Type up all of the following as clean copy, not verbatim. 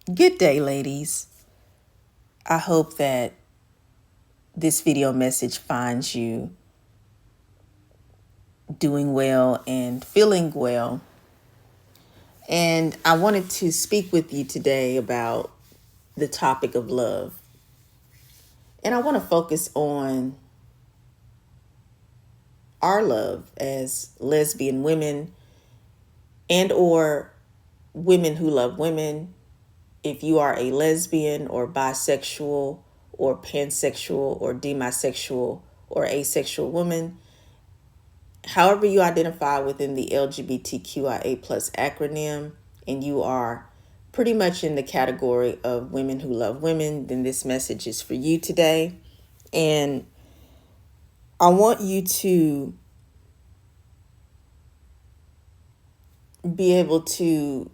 Good day, ladies. I hope that this video message finds you doing well and feeling well. And I wanted to speak with you today about the topic of love. And I want to focus on our love as lesbian women and or women who love women. If you are a lesbian or bisexual or pansexual or demisexual or asexual woman, however you identify within the LGBTQIA plus acronym, and you are pretty much in the category of women who love women, then this message is for you today. And I want you to be able to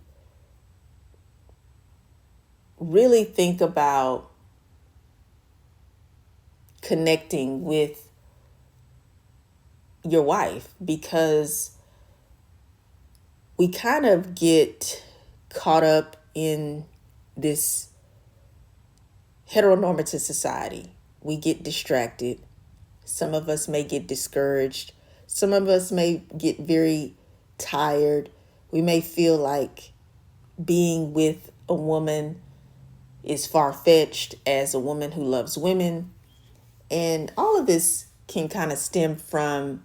really think about connecting with your wife, because we kind of get caught up in this heteronormative society. We get distracted. Some of us may get discouraged. Some of us may get very tired. We may feel like being with a woman is far-fetched as a woman who loves women. And all of this can kind of stem from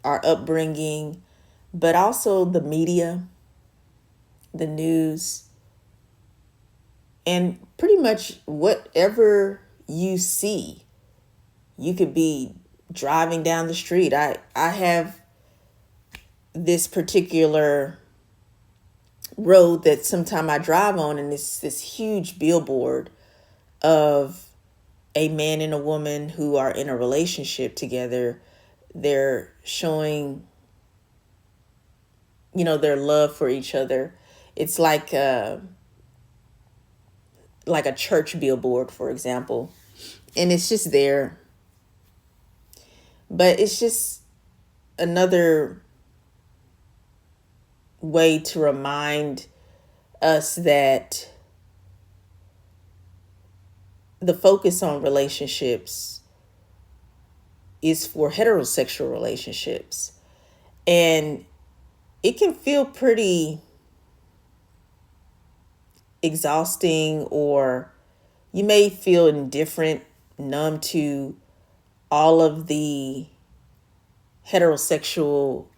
our upbringing, but also the media, the news, and pretty much whatever you see. You could be driving down the street. I have this particular road that sometime I drive on, and it's this huge billboard of a man and a woman who are in a relationship together. They're showing, their love for each other. It's like a church billboard, for example. And it's just there. But it's just another way to remind us that the focus on relationships is for heterosexual relationships. And it can feel pretty exhausting, or you may feel indifferent, numb to all of the heterosexual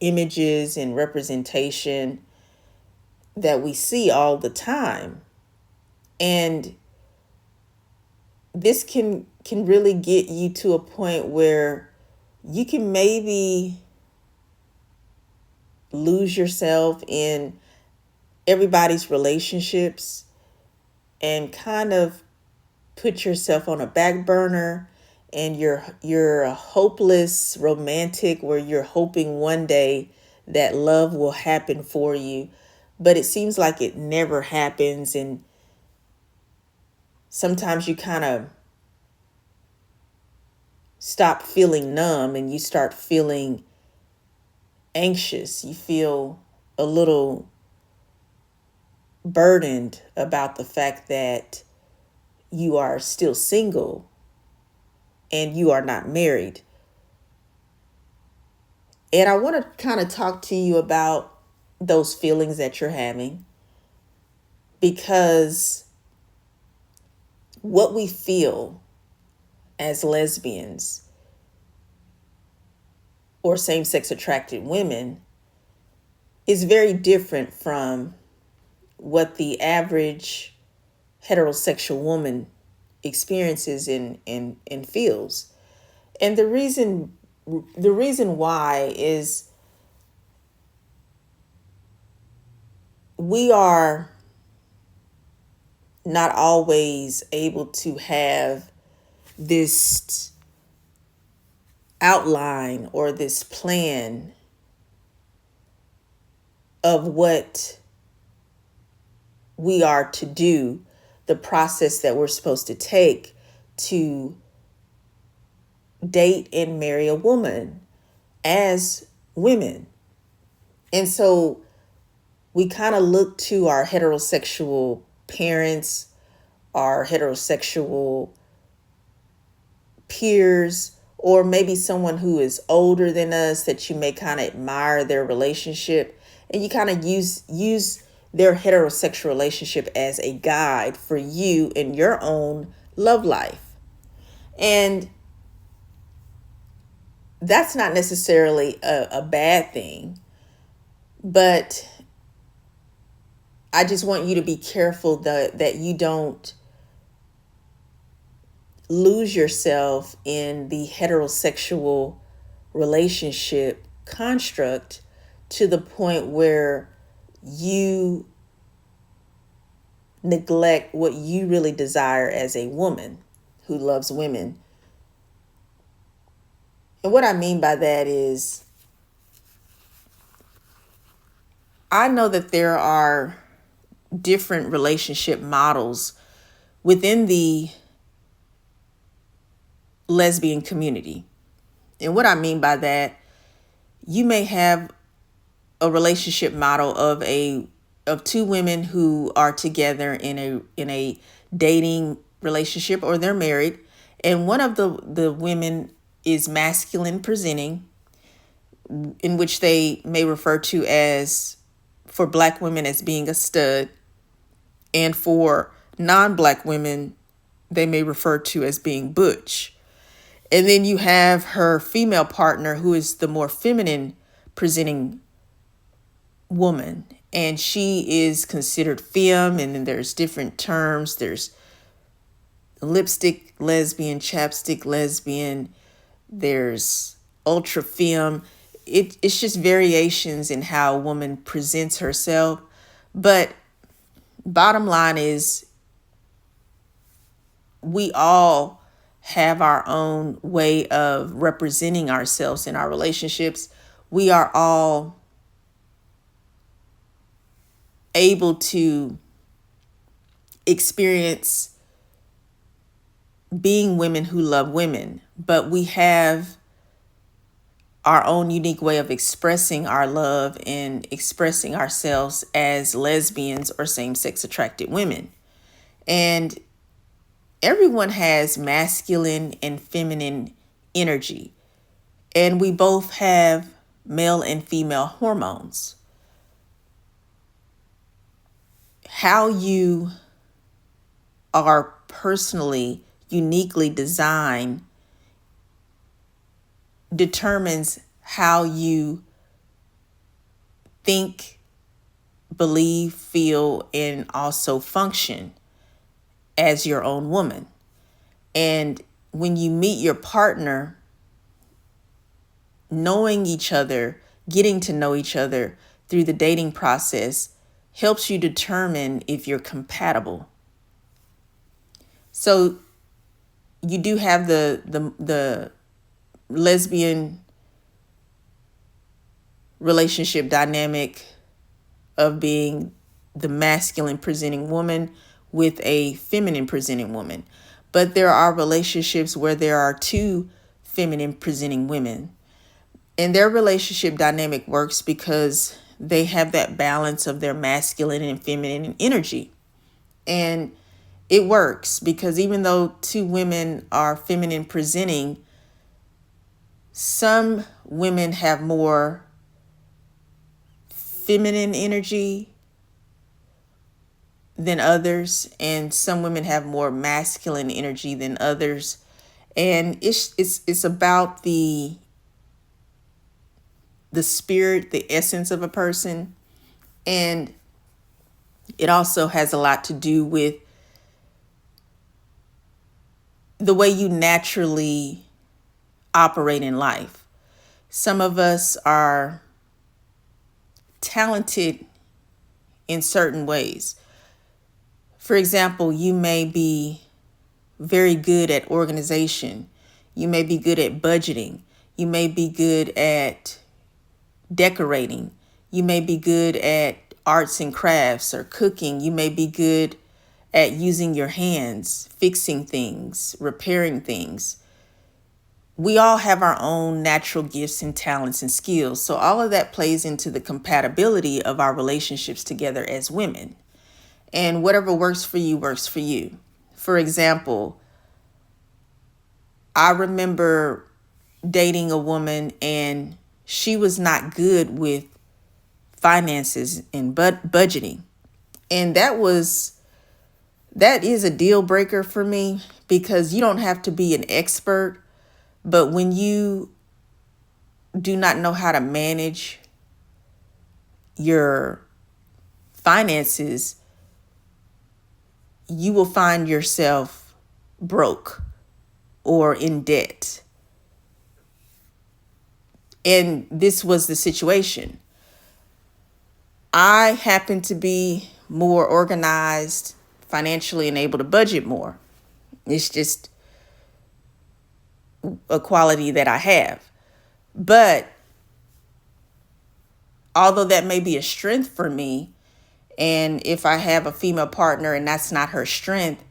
images and representation that we see all the time. And this can really get you to a point where you can maybe lose yourself in everybody's relationships and kind of put yourself on a back burner, and you're a hopeless romantic where you're hoping one day that love will happen for you, but it seems like it never happens. And sometimes you kind of stop feeling numb and you start feeling anxious. You feel a little burdened about the fact that you are still single and you are not married. And I want to kind of talk to you about those feelings that you're having, because what we feel as lesbians or same-sex attracted women is very different from what the average heterosexual woman experiences and feels. And the reason why is we are not always able to have this outline or this plan of what we are to do, the process that we're supposed to take to date and marry a woman as women. And so we kind of look to our heterosexual parents, our heterosexual peers, or maybe someone who is older than us that you may kind of admire their relationship, and you kind of use their heterosexual relationship as a guide for you in your own love life. And that's not necessarily a bad thing, but I just want you to be careful that you don't lose yourself in the heterosexual relationship construct to the point where you neglect what you really desire as a woman who loves women. And what I mean by that is, I know that there are different relationship models within the lesbian community. And what I mean by that, you may have a relationship model of two women who are together in a dating relationship, or they're married, and one of the women is masculine presenting, in which they may refer to as, for Black women, as being a stud, and for non-Black women they may refer to as being butch. And then you have her female partner, who is the more feminine presenting woman, and she is considered femme. And then there's different terms. There's lipstick lesbian, chapstick lesbian, there's ultra femme. It's just variations in how a woman presents herself. But bottom line is, we all have our own way of representing ourselves in our relationships. We are all able to experience being women who love women, but we have our own unique way of expressing our love and expressing ourselves as lesbians or same-sex attracted women. And everyone has masculine and feminine energy, and we both have male and female hormones. How you are personally, uniquely designed determines how you think, believe, feel, and also function as your own woman. And when you meet your partner, knowing each other, getting to know each other through the dating process helps you determine if you're compatible. So you do have the lesbian relationship dynamic of being the masculine presenting woman with a feminine presenting woman. But there are relationships where there are two feminine presenting women, and their relationship dynamic works because they have that balance of their masculine and feminine energy. And it works because even though two women are feminine presenting, some women have more feminine energy than others, and some women have more masculine energy than others. And it's about the spirit, the essence of a person. And it also has a lot to do with the way you naturally operate in life. Some of us are talented in certain ways. For example, you may be very good at organization. You may be good at budgeting. You may be good at decorating. You may be good at arts and crafts or cooking. You may be good at using your hands, fixing things, repairing things. we all have our own natural gifts and talents and skills. So all of that plays into the compatibility of our relationships together as women. And whatever works for you works for you. For example, I remember dating a woman and she was not good with finances and budgeting. And that is a deal breaker for me, because you don't have to be an expert, but when you do not know how to manage your finances, you will find yourself broke or in debt. And this was the situation. I happen to be more organized financially and able to budget more. It's just a quality that I have. But although that may be a strength for me, and if I have a female partner and that's not her strength,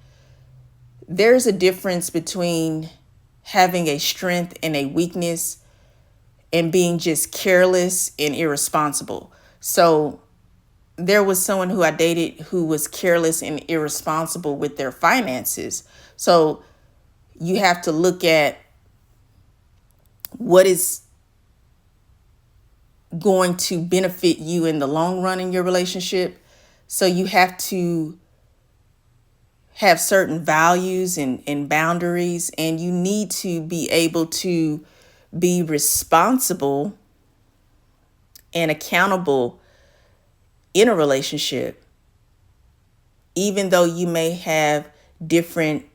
there's a difference between having a strength and a weakness and being just careless and irresponsible. So there was someone who I dated who was careless and irresponsible with their finances. So you have to look at what is going to benefit you in the long run in your relationship. So you have to have certain values and boundaries, and you need to be able to be responsible and accountable in a relationship, even though you may have different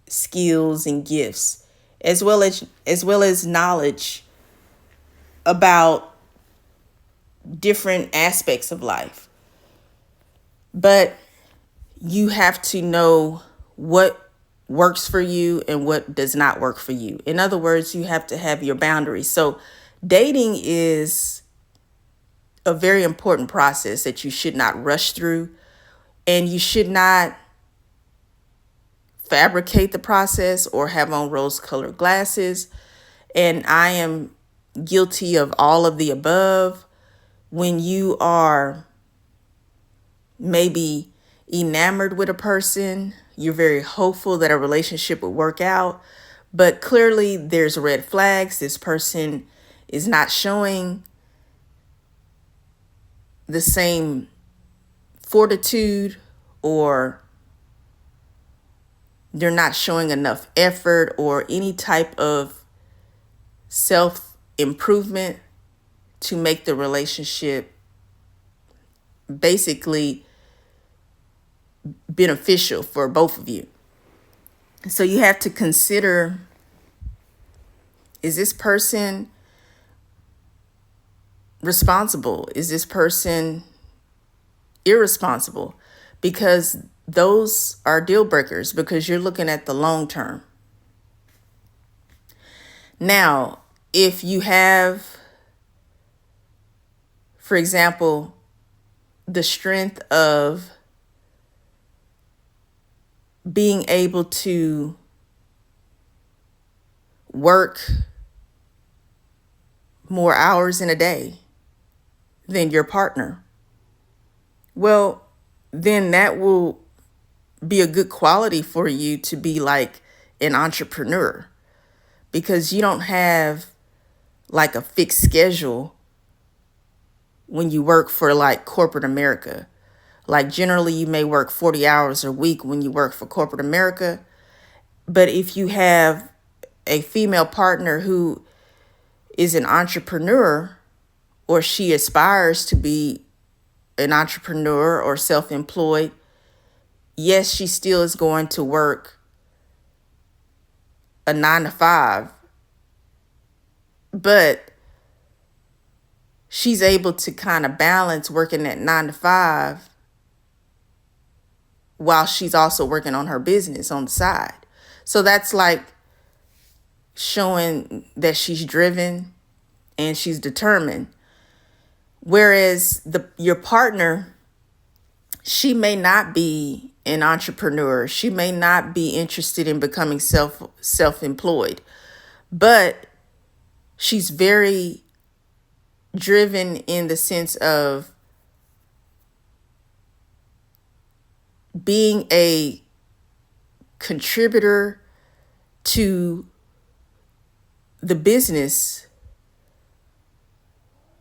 skills and gifts, as well as knowledge about different aspects of life. But you have to know what works for you and what does not work for you. In other words, you have to have your boundaries. So dating is a very important process that you should not rush through, and you should not fabricate the process or have on rose-colored glasses. And I am guilty of all of the above. When you are maybe enamored with a person, you're very hopeful that a relationship will work out, but clearly there's red flags. This person is not showing the same fortitude, or they're not showing enough effort or any type of self-improvement to make the relationship basically beneficial for both of you. So you have to consider, is this person responsible? Is this person irresponsible? Because those are deal breakers, because you're looking at the long term. Now, if you have, for example, the strength of being able to work more hours in a day than your partner, well, then that will be a good quality for you to be like an entrepreneur, because you don't have like a fixed schedule when you work for like corporate America. Like generally you may work 40 hours a week when you work for corporate America. But if you have a female partner who is an entrepreneur, or she aspires to be an entrepreneur or self-employed, yes, she still is going to work a 9 to 5, but she's able to kind of balance working at 9 to 5 while she's also working on her business on the side. So that's like showing that she's driven and she's determined. Whereas your partner, she may not be an entrepreneur. She may not be interested in becoming self-employed. but she's very driven in the sense of being a contributor to the business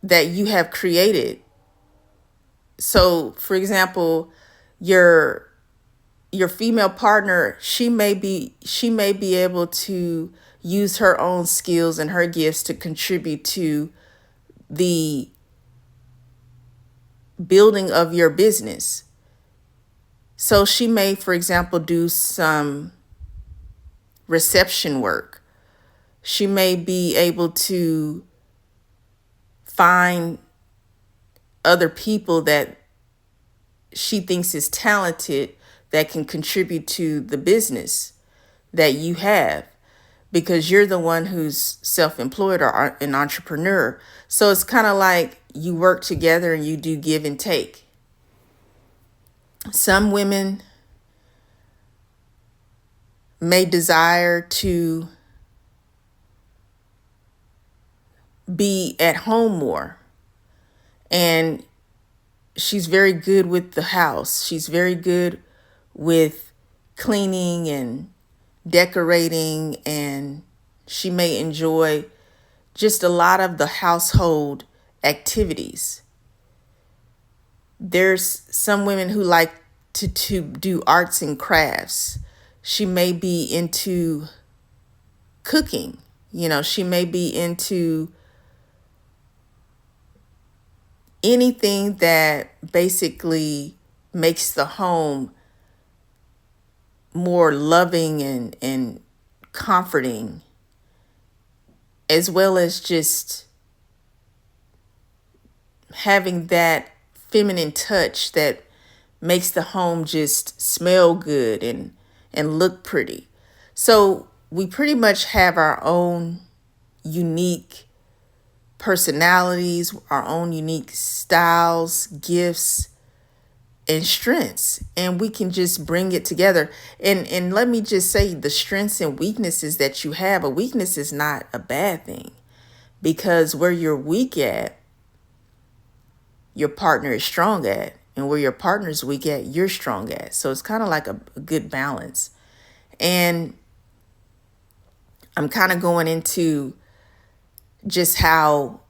that you have created. So, for example, your female partner, she may be able to use her own skills and her gifts to contribute to the building of your business. So she may, for example, do some reception work. She may be able to find other people that she thinks is talented that can contribute to the business that you have, because you're the one who's self-employed or an entrepreneur. So it's kind of like you work together and you do give and take. Some women may desire to be at home more, and she's very good with the house. She's very good with cleaning and decorating, and she may enjoy just a lot of the household activities. There's some women who like to do arts and crafts. She may be into cooking. She may be into anything that basically makes the home more loving and comforting, as well as just having that feminine touch that makes the home just smell good and look pretty. So we pretty much have our own unique personalities, our own unique styles, gifts, and strengths, and we can just bring it together. And let me just say, the strengths and weaknesses that you have, a weakness is not a bad thing, because where you're weak at, your partner is strong at, and where your partner's weak at, you're strong at. So it's kind of like a good balance. And I'm kind of going into just how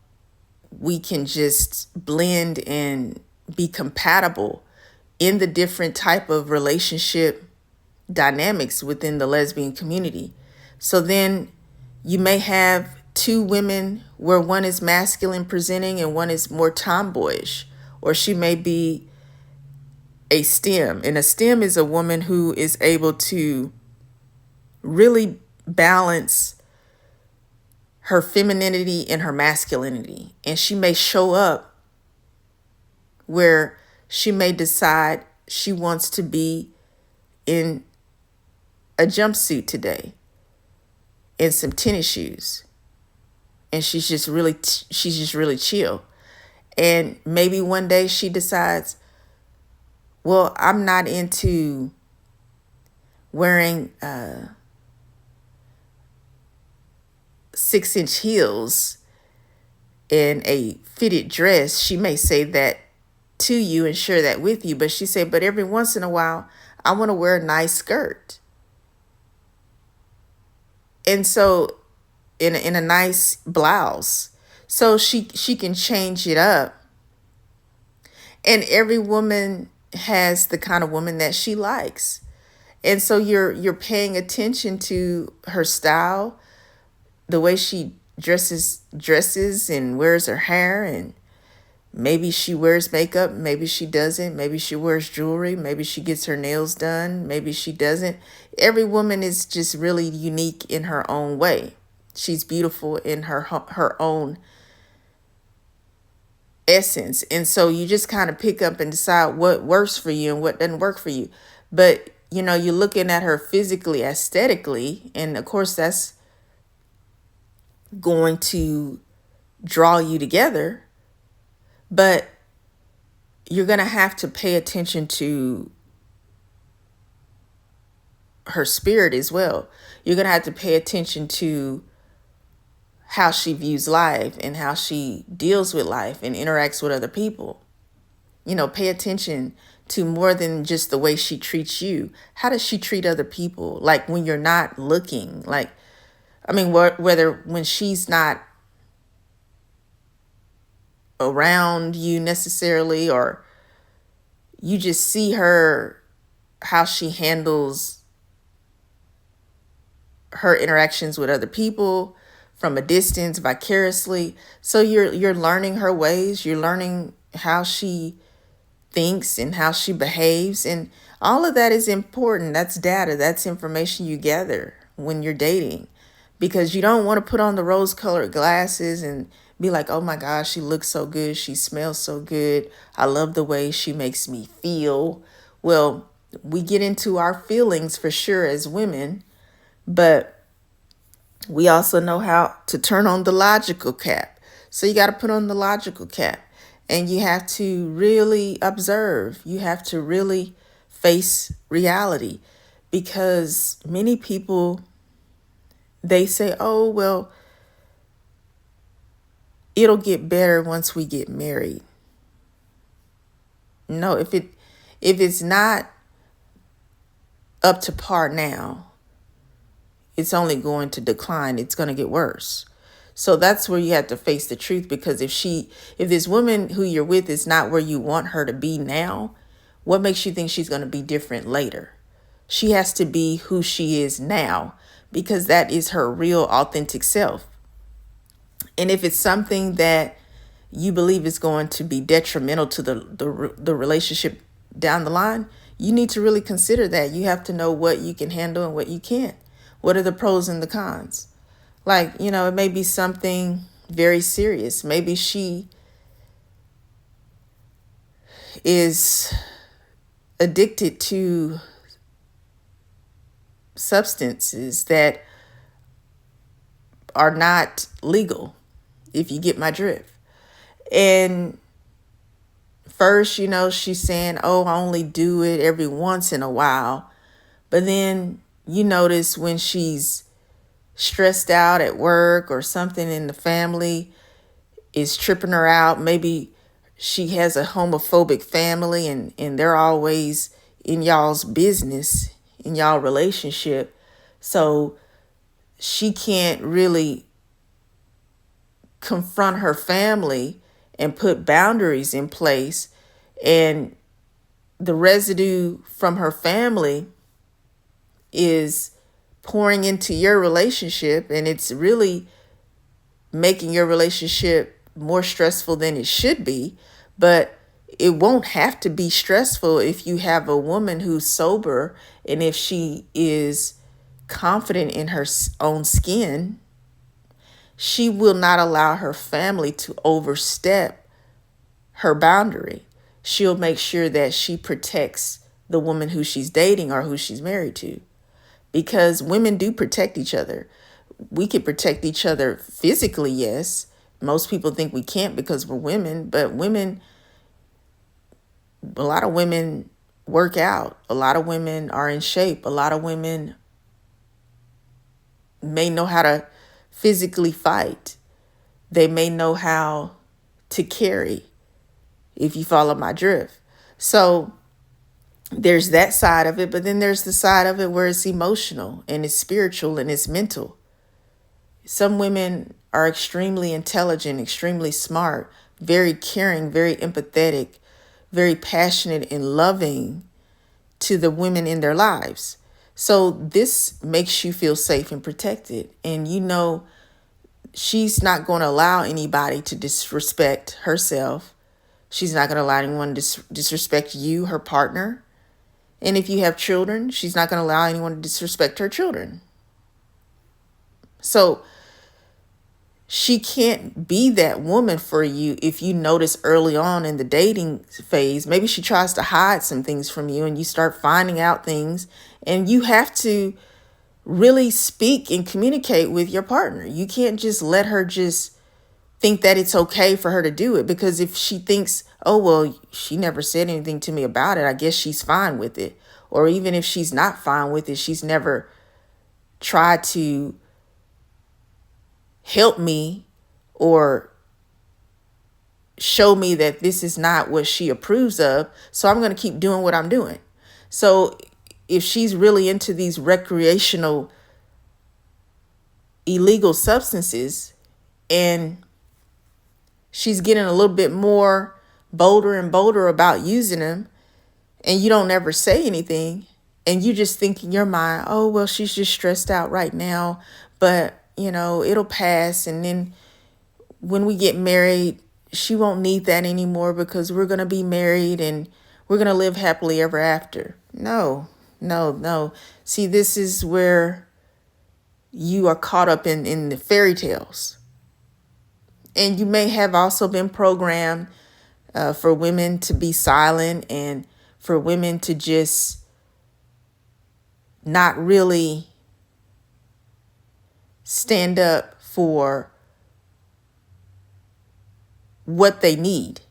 we can just blend and be compatible in the different type of relationship dynamics within the lesbian community. So then you may have two women where one is masculine presenting and one is more tomboyish, or she may be a STEM. And a STEM is a woman who is able to really balance her femininity and her masculinity. And she may show up where she may decide she wants to be in a jumpsuit today and some tennis shoes. And she's just really chill. And maybe one day she decides, well, I'm not into wearing 6-inch heels in a fitted dress. She may say that to you and share that with you, but she said, but every once in a while, I want to wear a nice skirt. And so in a nice blouse. So she can change it up. And every woman has the kind of woman that she likes. And so you're paying attention to her style, the way she dresses and wears her hair, and maybe she wears makeup, maybe she doesn't, maybe she wears jewelry, maybe she gets her nails done, maybe she doesn't. Every woman is just really unique in her own way. She's beautiful in her own essence. And so you just kind of pick up and decide what works for you and what doesn't work for you. But, you're looking at her physically, aesthetically, and of course that's going to draw you together. But you're going to have to pay attention to her spirit as well. You're going to have to pay attention to how she views life and how she deals with life and interacts with other people. Pay attention to more than just the way she treats you. How does she treat other people? Like when you're not looking, whether when she's not around you necessarily, or you just see her, how she handles her interactions with other people from a distance, vicariously. So you're learning her ways, you're learning how she thinks and how she behaves, and all of that is important. That's data, that's information you gather when you're dating, because you don't want to put on the rose-colored glasses and be like, oh my gosh, she looks so good, she smells so good, I love the way she makes me feel. Well, we get into our feelings for sure as women, but we also know how to turn on the logical cap. So you got to put on the logical cap, and you have to really observe. You have to really face reality, because many people, they say, oh, well, it'll get better once we get married. No, if it's not up to par now, it's only going to decline. It's going to get worse. So that's where you have to face the truth, because if this woman who you're with is not where you want her to be now, what makes you think she's going to be different later? She has to be who she is now, because that is her real authentic self. And if it's something that you believe is going to be detrimental to the relationship down the line, you need to really consider that. You have to know what you can handle and what you can't. What are the pros and the cons? Like, it may be something very serious. Maybe she is addicted to substances that are not legal, if you get my drift. And first, she's saying, oh, I only do it every once in a while. But then you notice when she's stressed out at work or something in the family is tripping her out. Maybe she has a homophobic family and they're always in y'all's business, in y'all relationship. So she can't really confront her family and put boundaries in place. And the residue from her family is pouring into your relationship, and it's really making your relationship more stressful than it should be. But it won't have to be stressful if you have a woman who's sober, and if she is confident in her own skin, she will not allow her family to overstep her boundary. She'll make sure that she protects the woman who she's dating or who she's married to. Because women do protect each other. We can protect each other physically, yes. Most people think we can't because we're women, but a lot of women work out. A lot of women are in shape. A lot of women may know how to physically fight. They may know how to carry, if you follow my drift. So there's that side of it, but then there's the side of it where it's emotional and it's spiritual and it's mental. Some women are extremely intelligent, extremely smart, very caring, very empathetic, very passionate and loving to the women in their lives. So this makes you feel safe and protected. And she's not going to allow anybody to disrespect herself. She's not going to allow anyone to disrespect you, her partner. And if you have children, she's not going to allow anyone to disrespect her children. So she can't be that woman for you if you notice early on in the dating phase. Maybe she tries to hide some things from you and you start finding out things, and you have to really speak and communicate with your partner. You can't just let her just think that it's okay for her to do it, because if she thinks, oh, well, she never said anything to me about it, I guess she's fine with it. Or even if she's not fine with it, she's never tried to help me or show me that this is not what she approves of. So I'm going to keep doing what I'm doing. So if she's really into these recreational illegal substances and she's getting a little bit more bolder and bolder about using them, and you don't ever say anything, and you just think in your mind, oh, well, she's just stressed out right now, but it'll pass. And then when we get married, she won't need that anymore because we're going to be married and we're going to live happily ever after. No, no, no. See, this is where you are caught up in the fairy tales. And you may have also been programmed for women to be silent and for women to just not really stand up for what they need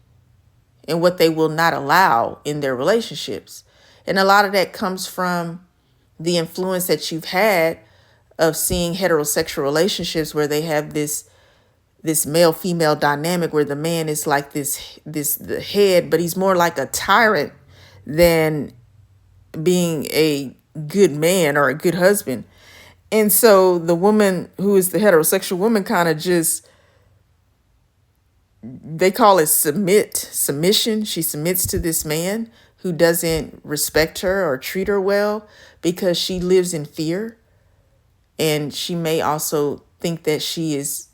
and what they will not allow in their relationships. And a lot of that comes from the influence that you've had of seeing heterosexual relationships where they have this male-female dynamic where the man is like the head, but he's more like a tyrant than being a good man or a good husband. And so the woman who is the heterosexual woman kind of just, they call it submission. She submits to this man who doesn't respect her or treat her well because she lives in fear. And she may also think that she is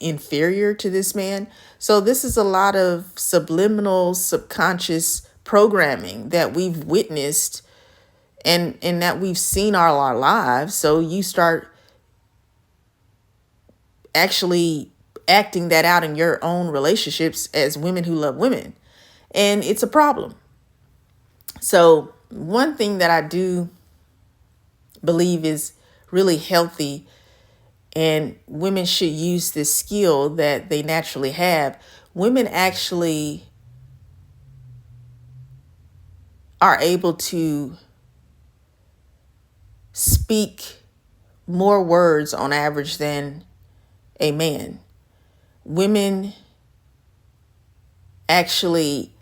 inferior to this man. So this is a lot of subliminal, subconscious programming that we've witnessed and that we've seen all our lives. So you start actually acting that out in your own relationships as women who love women. And it's a problem. So one thing that I do believe is really healthy, and women should use this skill that they naturally have. Women actually are able to speak more words on average than a man. Women actually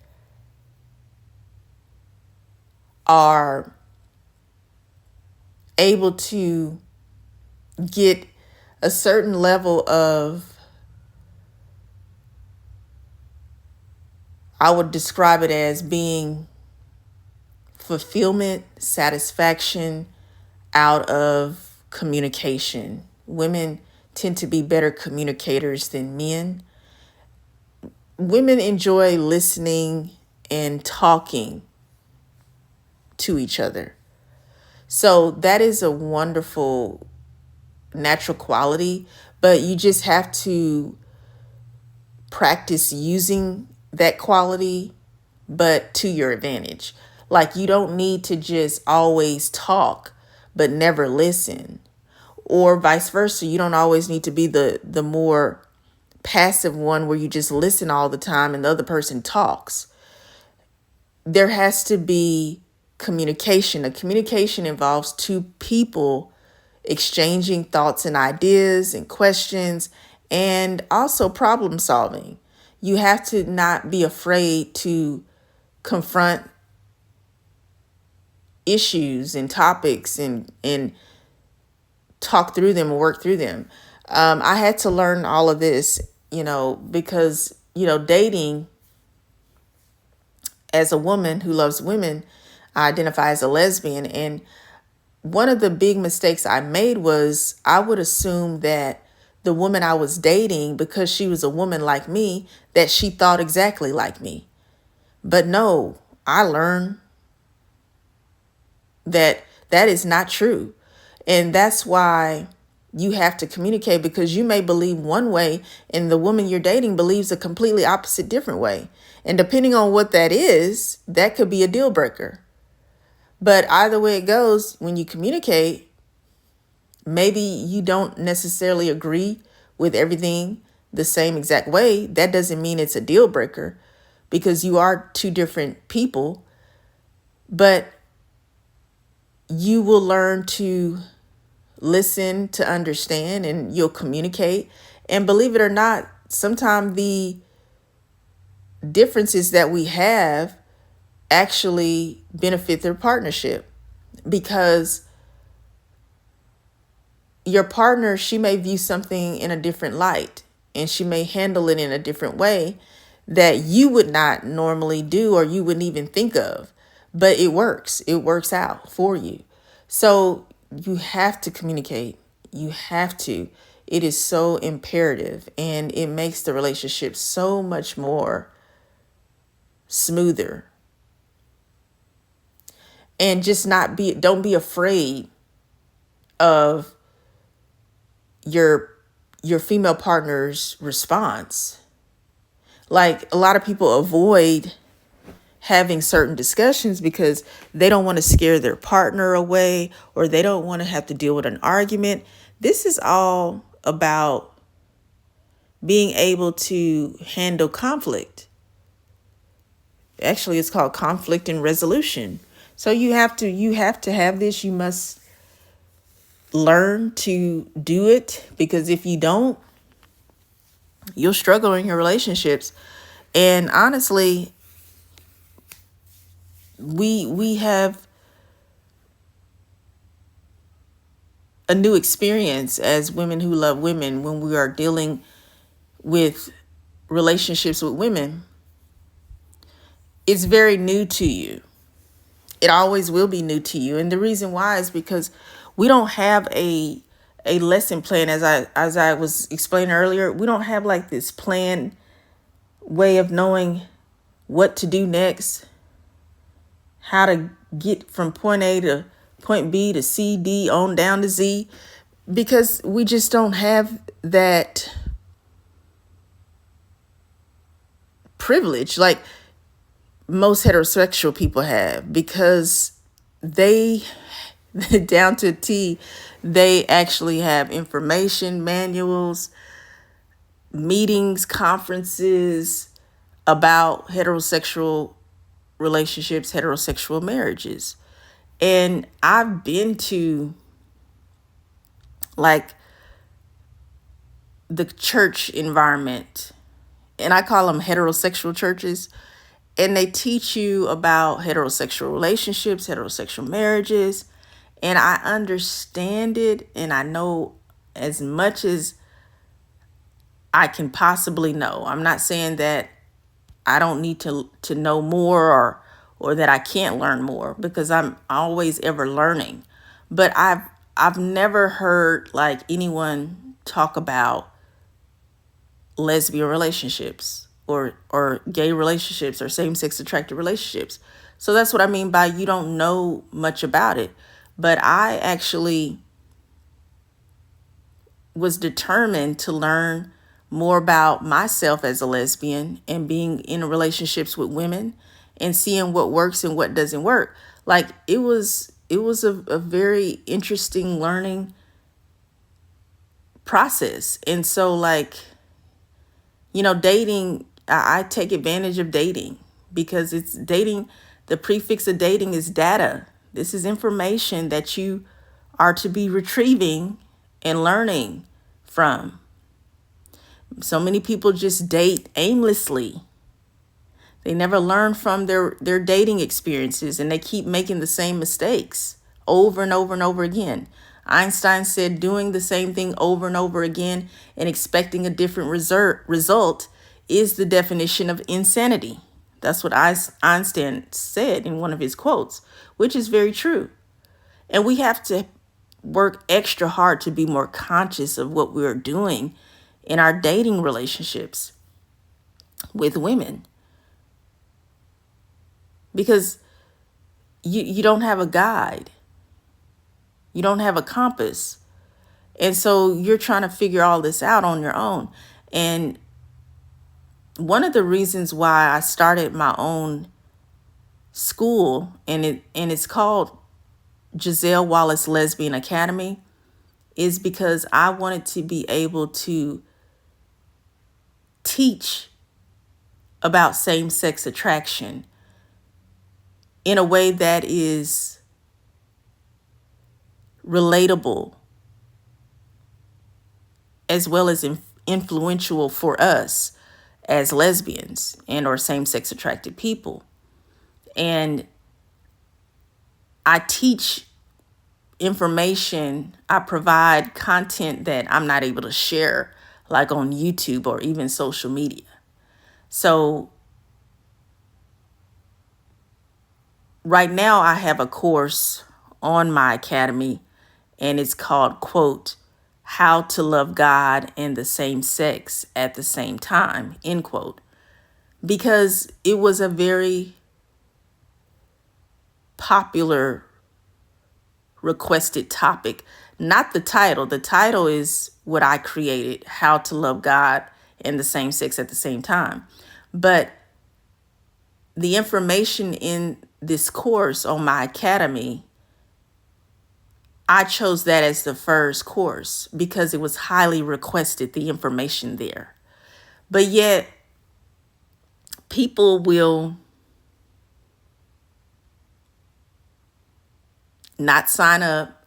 are able to get a certain level of, I would describe it as being fulfillment, satisfaction out of communication. Women tend to be better communicators than men. Women enjoy listening and talking to each other. So that is a wonderful natural quality, but you just have to practice using that quality, but to your advantage. Like, you don't need to just always talk, but never listen, or vice versa. You don't always need to be the more passive one where you just listen all the time and the other person talks. There has to be communication. A communication involves two people exchanging thoughts and ideas and questions, and also problem solving. You have to not be afraid to confront issues and topics and talk through them and work through them. I had to learn all of this, because, dating as a woman who loves women, I identify as a lesbian. And one of the big mistakes I made was I would assume that the woman I was dating, because she was a woman like me, that she thought exactly like me. But no, I learned that that is not true. And that's why you have to communicate, because you may believe one way and the woman you're dating believes a completely opposite, different way. And depending on what that is, that could be a deal breaker. But either way it goes, when you communicate, maybe you don't necessarily agree with everything the same exact way. That doesn't mean it's a deal breaker, because you are two different people. But you will learn to listen to understand, and you'll communicate. And believe it or not, sometimes the differences that we have actually benefit their partnership, because your partner, she may view something in a different light, and she may handle it in a different way that you would not normally do, or you wouldn't even think of, but it works out for you. So you have to communicate. You have to. It is so imperative, and it makes the relationship so much more smoother. And just don't be afraid of your female partner's response. Like, a lot of people avoid having certain discussions because they don't want to scare their partner away, or they don't want to have to deal with an argument. This is all about being able to handle conflict. Actually, it's called conflict and resolution. So you have to have this. You must learn to do it, because if you don't, you'll struggle in your relationships. And honestly, we have a new experience as women who love women when we are dealing with relationships with women. It's very new to you. It always will be new to you. And the reason why is because we don't have a lesson plan. As I was explaining earlier, we don't have like this plan way of knowing what to do next, how to get from point A to point B to C, D, on down to Z, because we just don't have that privilege like most heterosexual people have, because they, down to a T, they actually have information, manuals, meetings, conferences about heterosexual relationships, heterosexual marriages. And I've been to like the church environment, and I call them heterosexual churches, and they teach you about heterosexual relationships, heterosexual marriages, and I understand it, and I know as much as I can possibly know. I'm not saying that I don't need to know more, or that I can't learn more, because I'm always ever learning. But I've never heard like anyone talk about lesbian relationships, or gay relationships, or same-sex attracted relationships. So that's what I mean by you don't know much about it. But I actually was determined to learn more about myself as a lesbian, and being in relationships with women, and seeing what works and what doesn't work. Like, it was a very interesting learning process. And so, like, dating, I take advantage of dating, because it's dating. The prefix of dating is data. This is information that you are to be retrieving and learning from. So many people just date aimlessly. They never learn from their dating experiences, and they keep making the same mistakes over and over and over again. Einstein said doing the same thing over and over again and expecting a different result is the definition of insanity. That's what Einstein said in one of his quotes, which is very true. And we have to work extra hard to be more conscious of what we're doing in our dating relationships with women, because you don't have a guide. You don't have a compass. And so you're trying to figure all this out on your own. And one of the reasons why I started my own school, and it's called Giselle Wallace Lesbian Academy, is because I wanted to be able to teach about same-sex attraction in a way that is relatable as well as influential for us as lesbians and or same-sex attracted people. And I teach information, I provide content that I'm not able to share, like on YouTube or even social media. So right now I have a course on my academy, and it's called, quote, How to Love God and the Same Sex at the Same Time, end quote. Because it was a very popular requested topic. Not the title. The title is what I created, How to Love God and the Same Sex at the Same Time. But the information in this course on my academy, I chose that as the first course because it was highly requested, the information there. But yet, people will not sign up,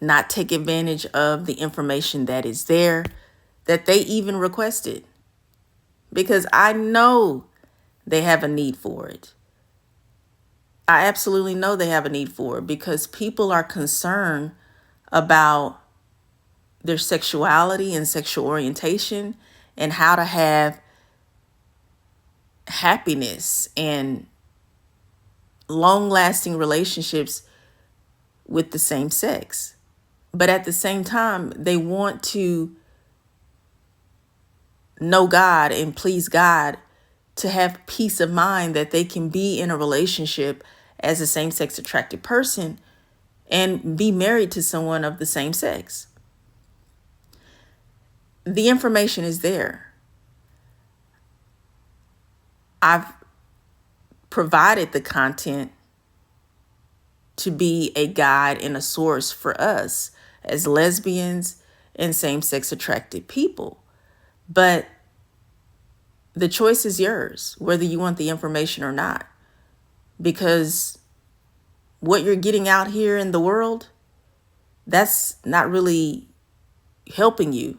not take advantage of the information that is there, that they even requested, because I know they have a need for it. I absolutely know they have a need for it because people are concerned about their sexuality and sexual orientation and how to have happiness and long-lasting relationships with the same sex. But at the same time, they want to know God and please God, to have peace of mind that they can be in a relationship as a same-sex attracted person and be married to someone of the same sex. The information is there. I've provided the content to be a guide and a source for us as lesbians and same-sex attracted people. But the choice is yours, whether you want the information or not, because what you're getting out here in the world, that's not really helping you,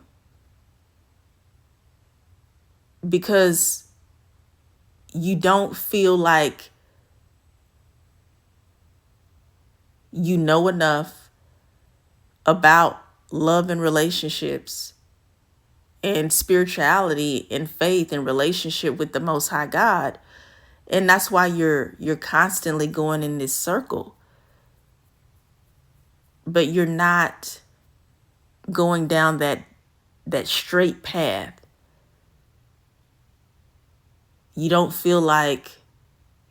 because you don't feel like you know enough about love and relationships and spirituality and faith and relationship with the Most High God. And that's why you're constantly going in this circle. But you're not going down that straight path. You don't feel like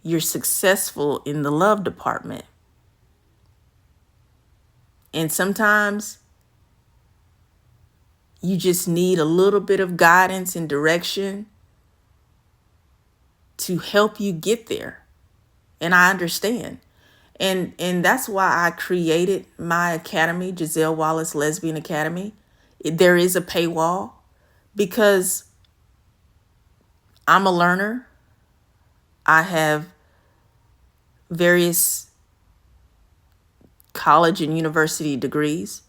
you're successful in the love department. And sometimes you just need a little bit of guidance and direction to help you get there. And I understand. And that's why I created my academy, Giselle Wallace Lesbian Academy. There is a paywall because I'm a learner. I have various college and university degrees.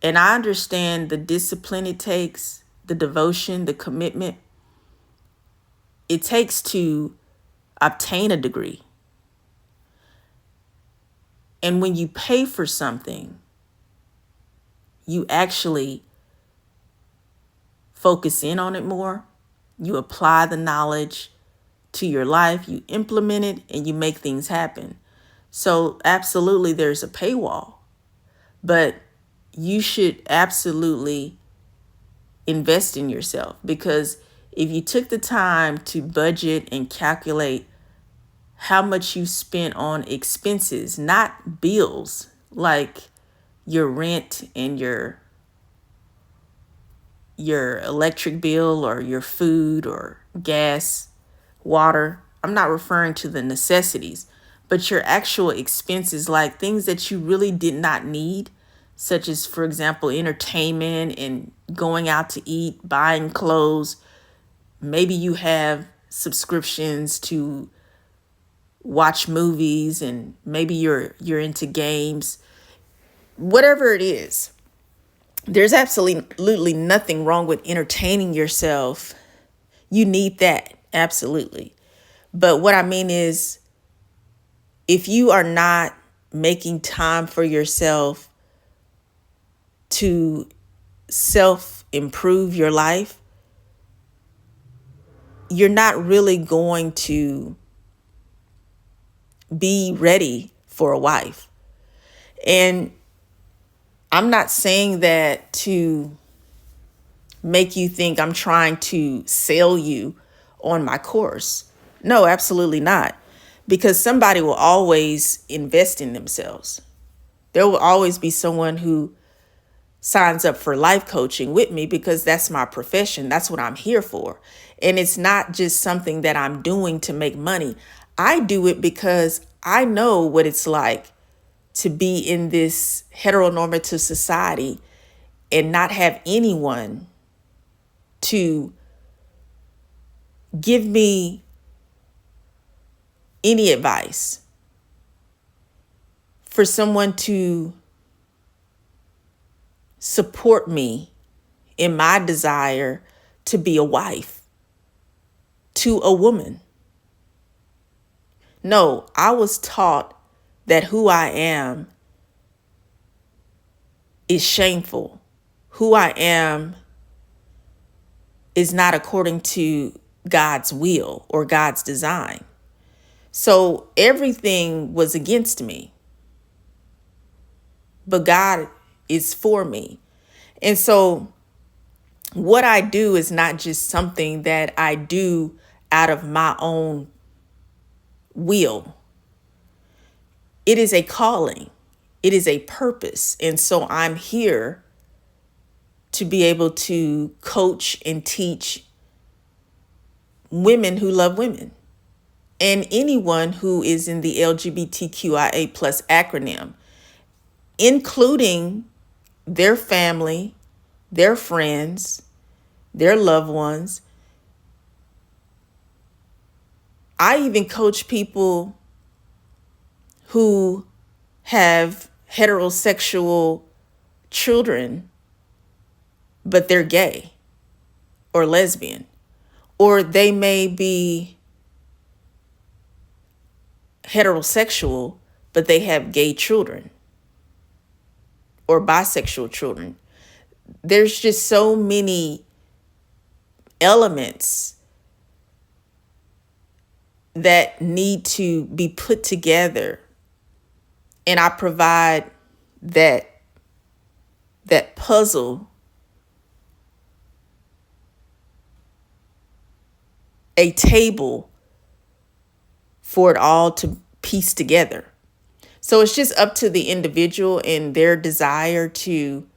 And I understand the discipline it takes, the devotion, the commitment it takes to obtain a degree. And when you pay for something, you actually focus in on it more. You apply the knowledge to your life, you implement it, and you make things happen. So absolutely, there's a paywall, but you should absolutely invest in yourself, because if you took the time to budget and calculate how much you spent on expenses, not bills, like your rent and your electric bill or your food or gas, water. I'm not referring to the necessities, but your actual expenses, like things that you really did not need, such as, for example, entertainment and going out to eat, buying clothes. Maybe you have subscriptions to watch movies, and maybe you're into games. Whatever it is, There's absolutely nothing wrong with entertaining yourself. You need that, absolutely. But what I mean is, if you are not making time for yourself to self improve your life, you're not really going to be ready for a wife. And I'm not saying that to make you think I'm trying to sell you on my course. No, absolutely not. Because somebody will always invest in themselves. There will always be someone who signs up for life coaching with me because that's my profession. That's what I'm here for. And it's not just something that I'm doing to make money. I do it because I know what it's like to be in this heteronormative society and not have anyone to give me any advice, for someone to support me in my desire to be a wife to a woman. No, I was taught that who I am is shameful. Who I am is not according to God's will or God's design. So everything was against me. But God is for me. And so what I do is not just something that I do out of my own will. It is a calling. It is a purpose. And so I'm here to be able to coach and teach women who love women and anyone who is in the LGBTQIA plus acronym, including their family, their friends, their loved ones. I even coach people who have heterosexual children, but they're gay or lesbian, or they may be heterosexual, but they have gay children or bisexual children. There's just so many elements that need to be put together. And I provide that puzzle, a table for it all to piece together. So it's just up to the individual and their desire to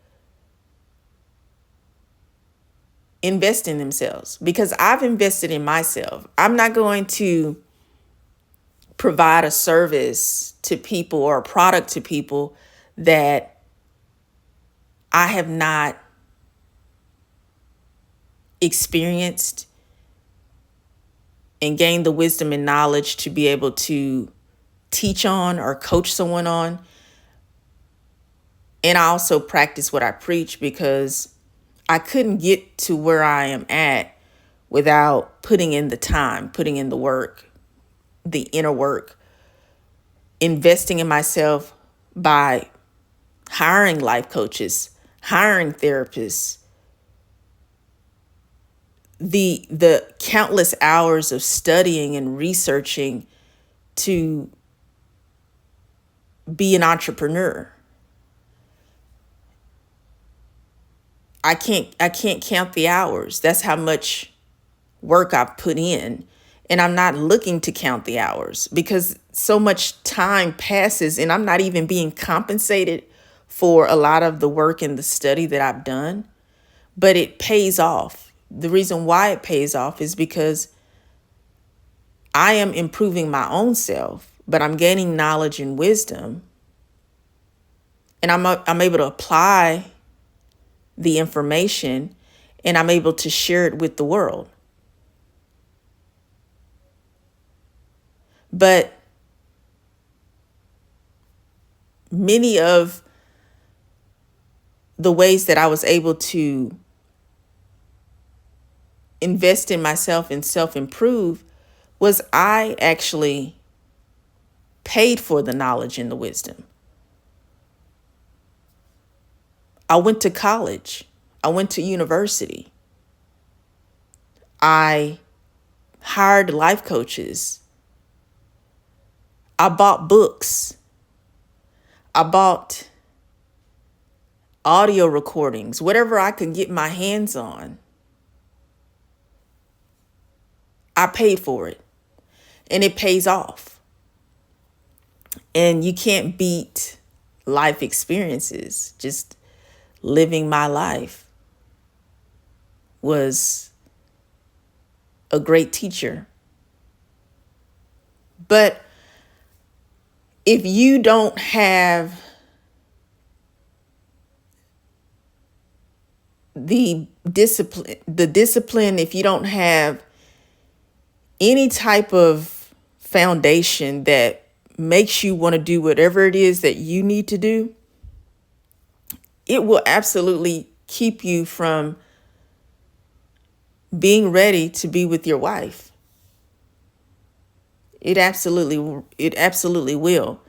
invest in themselves, because I've invested in myself. I'm not going to provide a service to people or a product to people that I have not experienced and gained the wisdom and knowledge to be able to teach on or coach someone on. And I also practice what I preach, because I couldn't get to where I am at without putting in the time, putting in the work, the inner work, investing in myself by hiring life coaches, hiring therapists, the countless hours of studying and researching to be an entrepreneur. I can't count the hours. That's how much work I've put in. And I'm not looking to count the hours, because so much time passes and I'm not even being compensated for a lot of the work and the study that I've done. But it pays off. The reason why it pays off is because I am improving my own self, but I'm gaining knowledge and wisdom. And I'm able to apply the information, and I'm able to share it with the world. But many of the ways that I was able to invest in myself and self-improve was I actually paid for the knowledge and the wisdom. I went to college. I went to university. I hired life coaches. I bought books. I bought audio recordings, whatever I could get my hands on. I paid for it, and it pays off. And you can't beat life experiences. Just living my life was a great teacher. But if you don't have the discipline, if you don't have any type of foundation that makes you want to do whatever it is that you need to do, it will absolutely keep you from being ready to be with your wife. It absolutely will.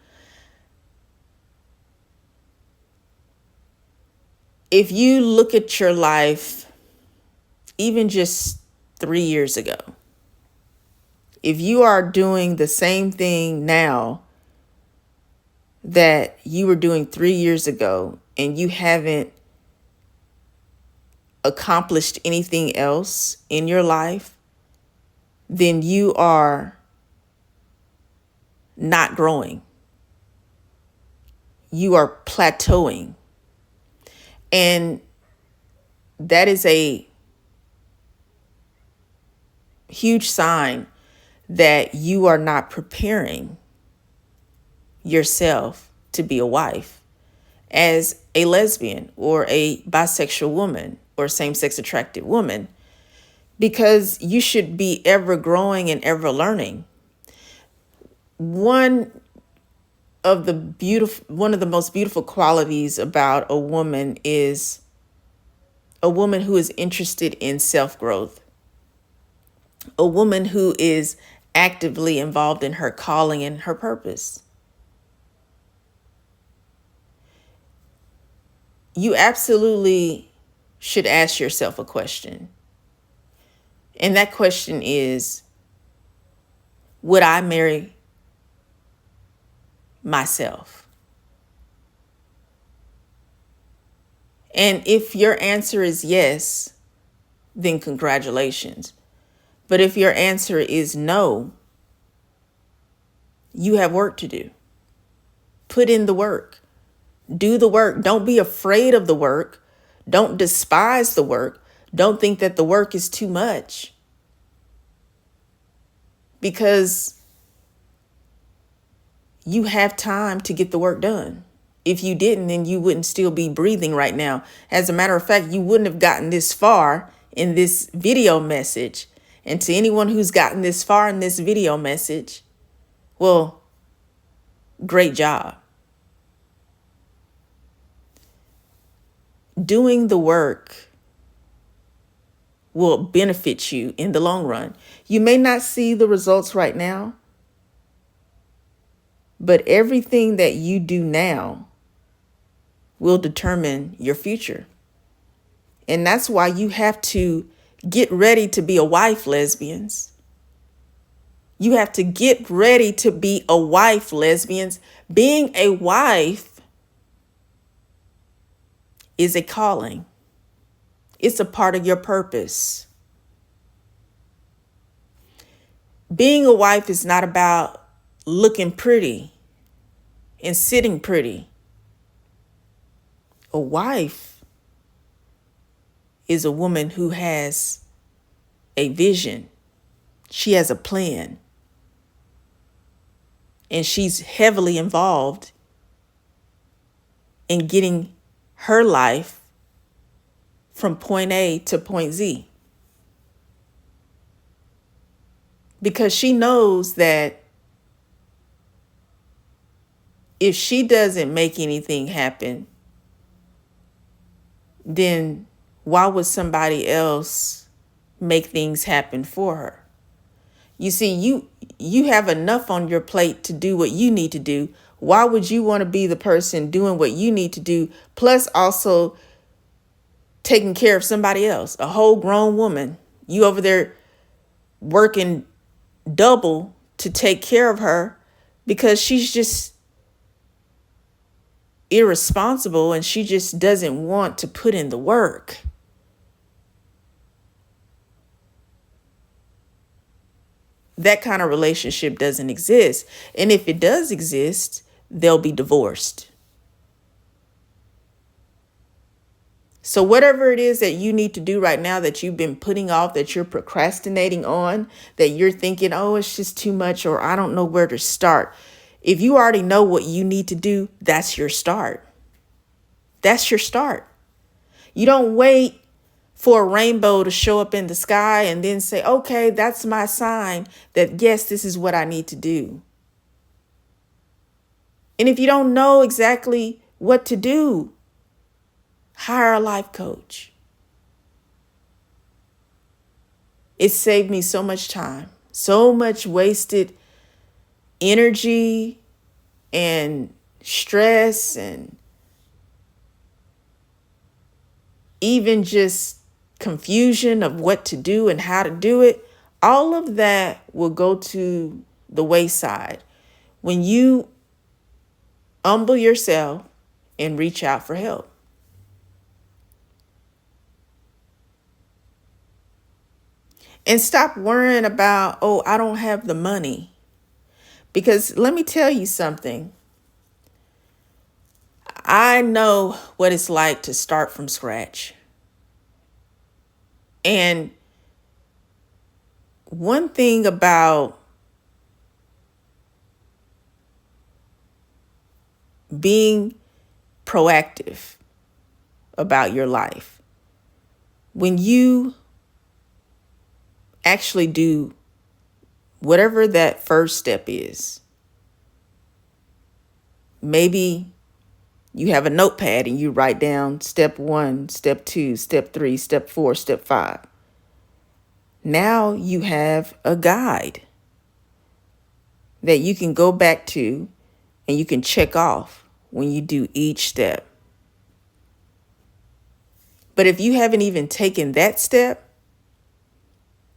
If you look at your life, even just 3 years ago, if you are doing the same thing now that you were doing 3 years ago, and you haven't accomplished anything else in your life, then you are not growing. You are plateauing. And that is a huge sign that you are not preparing yourself to be a wife as a lesbian or a bisexual woman or same-sex attracted woman, because you should be ever growing and ever learning. One of the most beautiful qualities about a woman is a woman who is interested in self-growth, a woman who is actively involved in her calling and her purpose. You absolutely should ask yourself a question. And that question is, would I marry myself? And if your answer is yes, then congratulations. But if your answer is no, you have work to do. Put in the work. Do the work. Don't be afraid of the work. Don't despise the work. Don't think that the work is too much. Because you have time to get the work done. If you didn't, then you wouldn't still be breathing right now. As a matter of fact, you wouldn't have gotten this far in this video message. And to anyone who's gotten this far in this video message, well, great job. Doing the work will benefit you in the long run. You may not see the results right now, but everything that you do now will determine your future. And that's why you have to get ready to be a wife, lesbians. You have to get ready to be a wife, lesbians. Being a wife is a calling. It's a part of your purpose. Being a wife is not about looking pretty and sitting pretty. A wife is a woman who has a vision. She has a plan. And she's heavily involved in getting her life from point A to point Z. Because she knows that if she doesn't make anything happen, then why would somebody else make things happen for her? You see, you have enough on your plate to do what you need to do. Why would you want to be the person doing what you need to do, plus also taking care of somebody else, a whole grown woman? You over there working double to take care of her because she's just irresponsible and she just doesn't want to put in the work. That kind of relationship doesn't exist. And if it does exist, they'll be divorced. So whatever it is that you need to do right now that you've been putting off, that you're procrastinating on, that you're thinking, oh, it's just too much, or I don't know where to start. If you already know what you need to do, that's your start. That's your start. You don't wait for a rainbow to show up in the sky and then say, okay, that's my sign that, yes, this is what I need to do. And if you don't know exactly what to do, hire a life coach. It saved me so much time, so much wasted energy and stress, and even just confusion of what to do and how to do it. All of that will go to the wayside when you humble yourself and reach out for help. And stop worrying about, oh, I don't have the money. Because let me tell you something. I know what it's like to start from scratch. And one thing about being proactive about your life, when you actually do whatever that first step is, maybe you have a notepad and you write down step 1, step 2, step 3, step 4, step 5. Now you have a guide that you can go back to and you can check off when you do each step. But if you haven't even taken that step,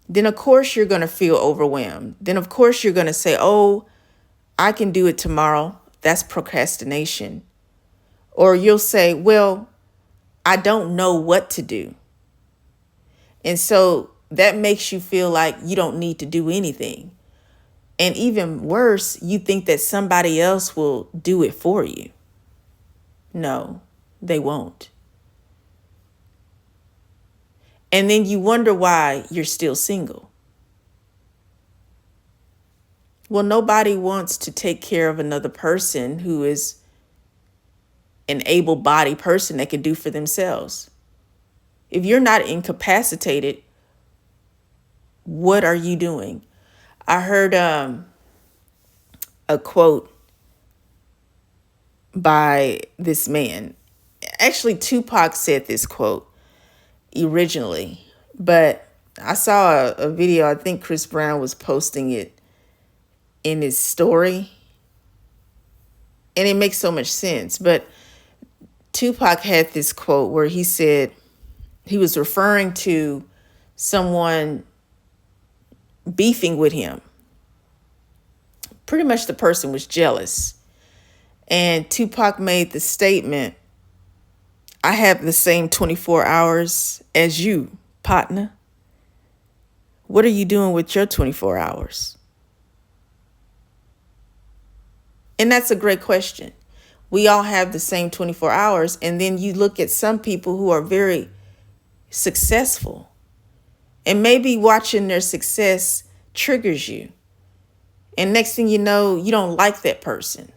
then of course you're going to feel overwhelmed. Then of course you're going to say, oh, I can do it tomorrow. That's procrastination. Or you'll say, well, I don't know what to do. And so that makes you feel like you don't need to do anything. And even worse, you think that somebody else will do it for you. No, they won't. And then you wonder why you're still single. Well, nobody wants to take care of another person who is an able-bodied person that can do for themselves. If you're not incapacitated, what are you doing? I heard a quote by this man. Actually, Tupac said this quote originally, but I saw a video. I think Chris Brown was posting it in his story, and it makes so much sense. But Tupac had this quote where he said he was referring to someone beefing with him. Pretty much the person was jealous. And Tupac made the statement, I have the same 24 hours as you, partner. What are you doing with your 24 hours? And that's a great question. We all have the same 24 hours. And then you look at some people who are very successful. And maybe watching their success triggers you. And next thing you know, you don't like that person.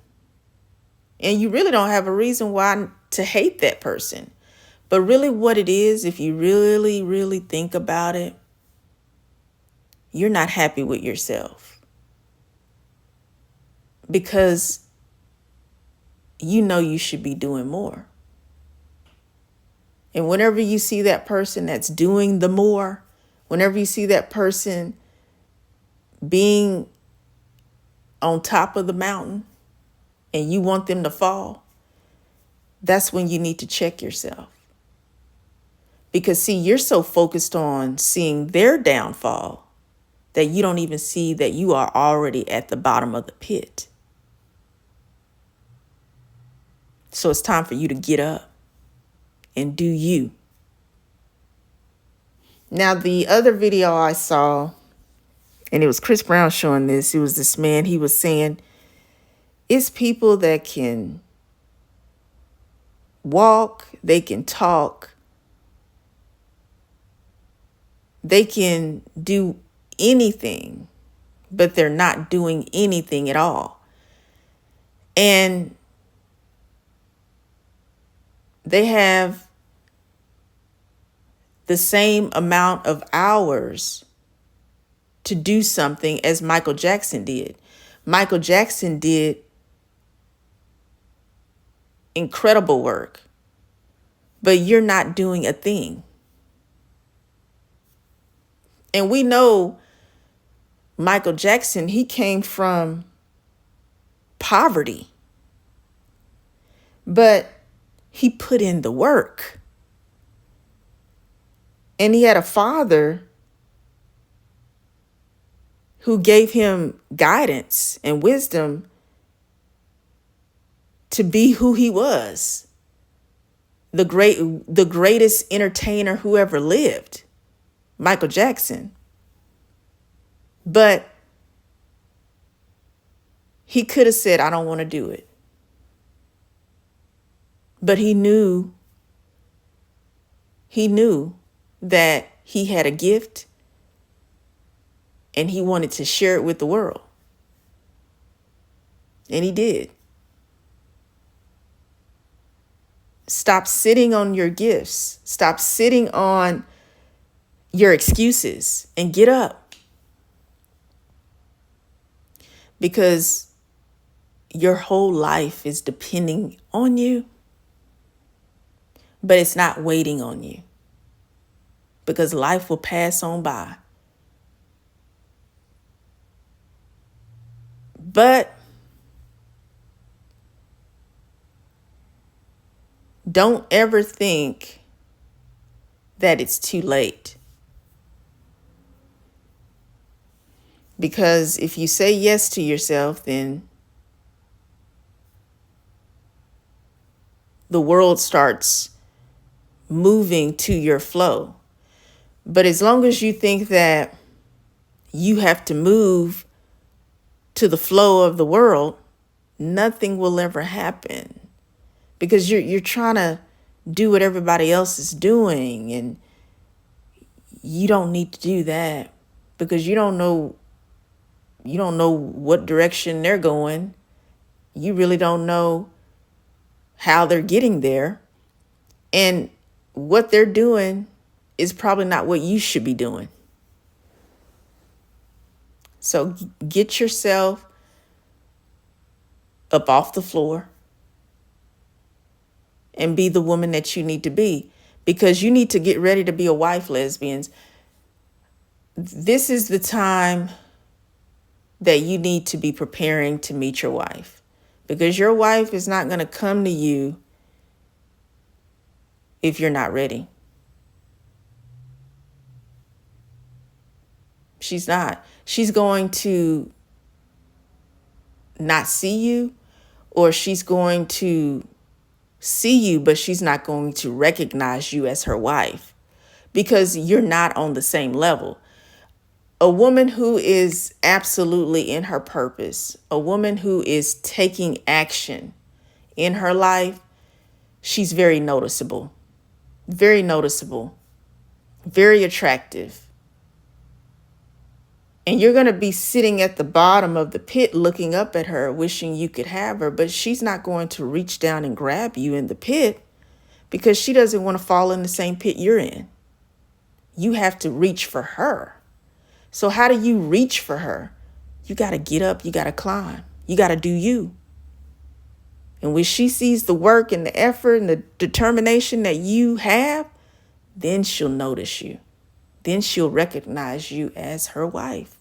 And you really don't have a reason why to hate that person. But really what it is, if you really, really think about it, you're not happy with yourself. Because you know you should be doing more. And whenever you see that person that's doing the more, whenever you see that person being on top of the mountain and you want them to fall, that's when you need to check yourself. Because see, you're so focused on seeing their downfall that you don't even see that you are already at the bottom of the pit. So it's time for you to get up and do you. Now, the other video I saw, and it was Chris Brown showing this, it was this man, he was saying, it's people that can walk, they can talk, they can do anything, but they're not doing anything at all. And they have the same amount of hours to do something as Michael Jackson did. Michael Jackson did incredible work, but you're not doing a thing. And we know Michael Jackson, he came from poverty, but he put in the work. And he had a father who gave him guidance and wisdom to be who he was, the greatest entertainer who ever lived, Michael Jackson. But he could have said, I don't want to do it. But he knew that he had a gift and he wanted to share it with the world. And he did. Stop sitting on your gifts. Stop sitting on your excuses and get up. Because your whole life is depending on you, but it's not waiting on you. Because life will pass on by. But don't ever think that it's too late. Because if you say yes to yourself, then the world starts moving to your flow. But as long as you think that you have to move to the flow of the world, nothing will ever happen. Because you're trying to do what everybody else is doing, and you don't need to do that because you don't know what direction they're going. You really don't know how they're getting there. And what they're doing is probably not what you should be doing. So get yourself up off the floor and be the woman that you need to be, because you need to get ready to be a wife, lesbians. This is the time that you need to be preparing to meet your wife, because your wife is not going to come to you if you're not ready. She's not. She's going to not see you, or she's going to see you, but she's not going to recognize you as her wife because you're not on the same level. A woman who is absolutely in her purpose, a woman who is taking action in her life, she's very noticeable, very attractive. And you're going to be sitting at the bottom of the pit looking up at her, wishing you could have her, but she's not going to reach down and grab you in the pit because she doesn't want to fall in the same pit you're in. You have to reach for her. So how do you reach for her? You got to get up, you got to climb, you got to do you. And when she sees the work and the effort and the determination that you have, then she'll notice you. Then she'll recognize you as her wife.